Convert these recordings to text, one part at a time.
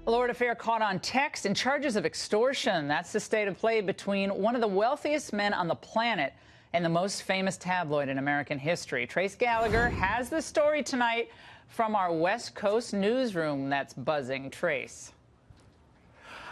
A Lord affair caught on text and charges of extortion. That's the state of play between one of the wealthiest men on the planet and the most famous tabloid in American history. Trace Gallagher has the story tonight from our West Coast newsroom that's buzzing. Trace.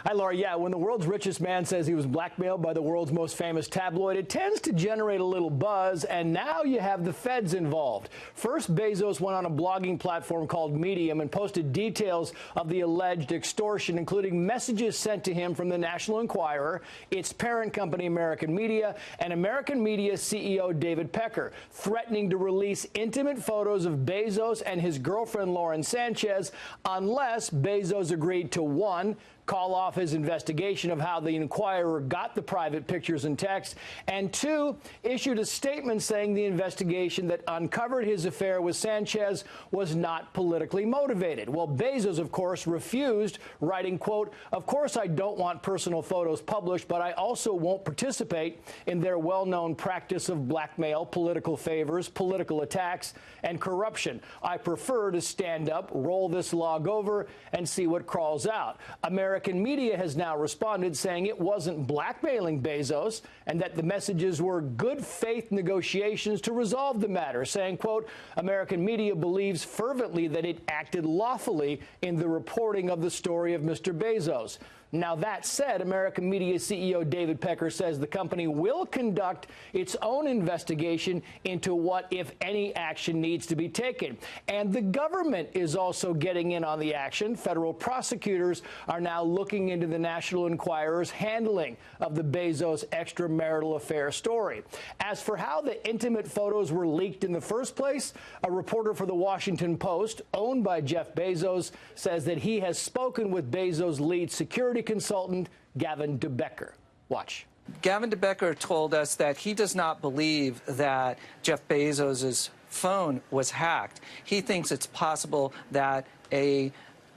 Hi, Laura. Yeah, when the world's richest man says he was blackmailed by the world's most famous tabloid, it tends to generate a little buzz, and now you have the feds involved. First, Bezos went on a blogging platform called Medium and posted details of the alleged extortion, including messages sent to him from the National Enquirer, its parent company, American Media, and American Media CEO David Pecker, threatening to release intimate photos of Bezos and his girlfriend, Lauren Sanchez, unless Bezos agreed to, one, call off his investigation of how the Enquirer got the private pictures and text, and two, issued a statement saying the investigation that uncovered his affair with Sanchez was not politically motivated. Well, Bezos, of course, refused, writing, quote, "Of course I don't want personal photos published, but I also won't participate in their well-known practice of blackmail, political favors, political attacks, and corruption. I prefer to stand up, roll this log over, and see what crawls out." American Media has now responded, saying it wasn't blackmailing Bezos and that the messages were good faith negotiations to resolve the matter, saying, quote, "American Media believes fervently that it acted lawfully in the reporting of the story of Mr. Bezos." Now, that said, American Media CEO David Pecker says the company will conduct its own investigation into what, if any, action needs to be taken. And the government is also getting in on the action. Federal prosecutors are now looking into the National Enquirer's handling of the Bezos extramarital affair story. As for how the intimate photos were leaked in the first place, a reporter for the Washington Post, owned by Jeff Bezos, says that he has spoken with Bezos' lead security consultant, Gavin DeBecker. Watch. Gavin DeBecker told us that he does not believe that Jeff Bezos' phone was hacked. He thinks it's possible that a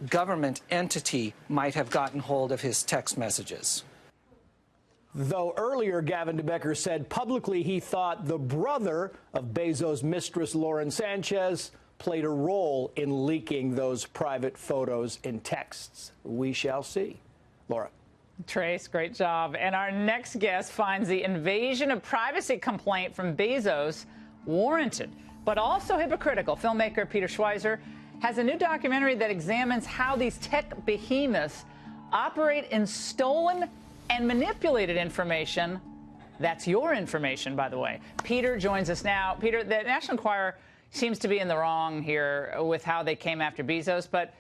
government entity might have gotten hold of his text messages. Though earlier, Gavin DeBecker said publicly he thought the brother of Bezos' mistress, Lauren Sanchez, played a role in leaking those private photos and texts. We shall see. Laura. Trace, great job. And our next guest finds the invasion of privacy complaint from Bezos warranted, but also hypocritical. Filmmaker Peter Schweizer has a new documentary that examines how these tech behemoths operate in stolen and manipulated information. That's your information, by the way. Peter joins us now. Peter, the National Enquirer seems to be in the wrong here with how they came after Bezos, but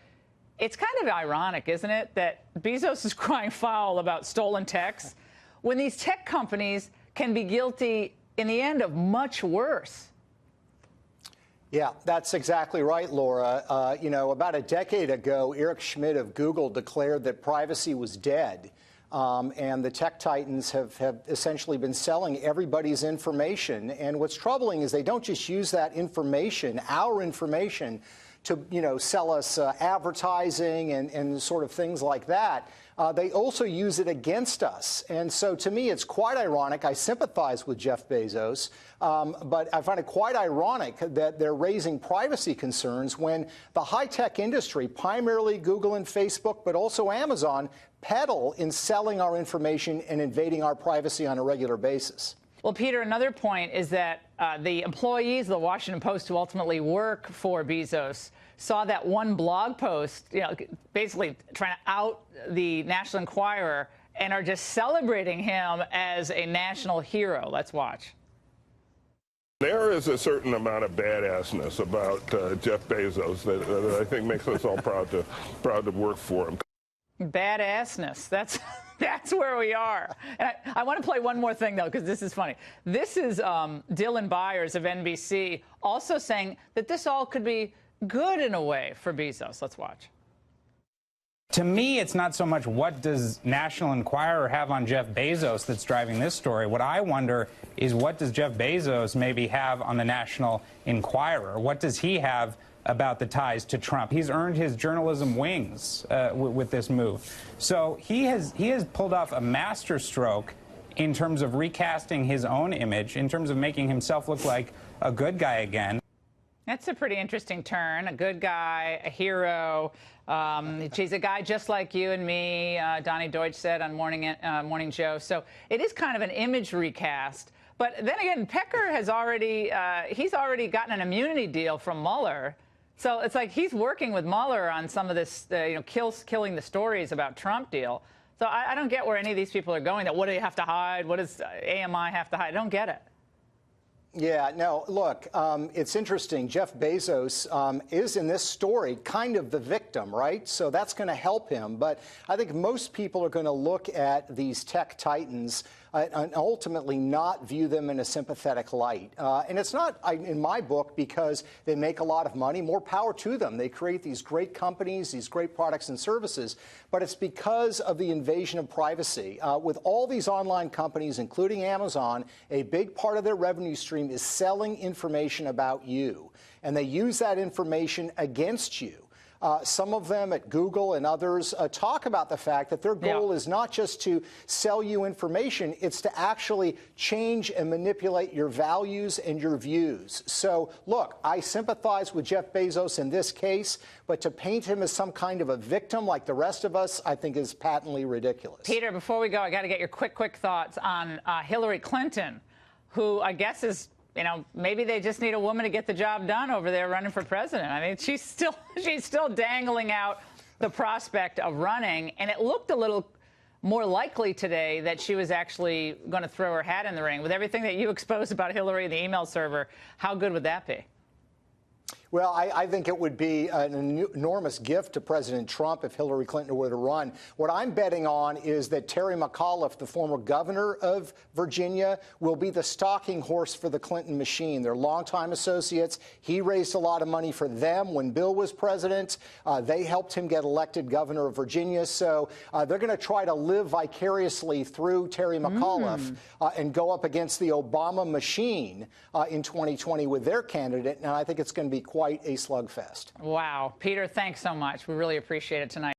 it's kind of ironic, isn't it, that Bezos is crying foul about stolen texts when these tech companies can be guilty in the end of much worse. Yeah, that's exactly right, Laura. You know, about a decade ago, Eric Schmidt of Google declared that privacy was dead. And the tech titans have essentially been selling everybody's information. And what's troubling is they don't just use that information, our information, to, you know, sell us advertising and sort of things like that. They also use it against us. And so to me, it's quite ironic. I sympathize with Jeff Bezos, but I find it quite ironic that they're raising privacy concerns when the high-tech industry, primarily Google and Facebook, but also Amazon, peddle in selling our information and invading our privacy on a regular basis. Well, Peter, another point is that the employees of the Washington Post who ultimately work for Bezos saw that one blog post, you know, basically trying to out the National Enquirer and are just celebrating him as a national hero. Let's watch. There is a certain amount of badassness about Jeff Bezos that I think makes us all proud to work for him. Badassness. That's where we are. And I want to play one more thing, though, because this is funny. This is Dylan Byers of NBC also saying that this all could be good in a way for Bezos. Let's watch. To me, it's not so much what does National Enquirer have on Jeff Bezos that's driving this story. What I wonder is what does Jeff Bezos maybe have on the National Enquirer? What does he have about the ties to Trump? He's earned his journalism wings with this move. So he has pulled off a masterstroke in terms of recasting his own image, in terms of making himself look like a good guy again. That's a pretty interesting turn. A good guy, a hero. She's a guy just like you and me, Donnie Deutsch said on Morning Joe. So it is kind of an image recast. But then again, Pecker has he's already gotten an immunity deal from Mueller. So it's like he's working with Mueller on some of this, killing the stories about Trump deal. So I don't get where any of these people are going. What do you have to hide? What does AMI have to hide? I don't get it. Yeah, no, look, it's interesting. Jeff Bezos is in this story kind of the victim, right? So that's going to help him. But I think most people are going to look at these tech titans and ultimately not view them in a sympathetic light. And it's not, in my book, because they make a lot of money. More power to them. They create these great companies, these great products and services. But it's because of the invasion of privacy. With all these online companies, including Amazon, a big part of their revenue stream is selling information about you. And they use that information against you. Some of them at Google and others talk about the fact that their goal is not just to sell you information, it's to actually change and manipulate your values and your views. So, look, I sympathize with Jeff Bezos in this case, but to paint him as some kind of a victim like the rest of us, I think is patently ridiculous. Peter, before we go, I got to get your quick thoughts on Hillary Clinton, who I guess is, maybe they just need a woman to get the job done over there running for president. I mean, she's still dangling out the prospect of running, and it looked a little more likely today that she was actually going to throw her hat in the ring. With everything that you exposed about Hillary and the email server, how good would that be? Well, I think it would be an enormous gift to President Trump if Hillary Clinton were to run. What I'm betting on is that Terry McAuliffe, the former governor of Virginia, will be the stalking horse for the Clinton machine. They're longtime associates. He raised a lot of money for them when Bill was president. They helped him get elected governor of Virginia. So they're going to try to live vicariously through Terry McAuliffe and go up against the Obama machine in 2020 with their candidate. And I think it's going to be quite a slugfest. Wow. Peter, thanks so much. We really appreciate it tonight.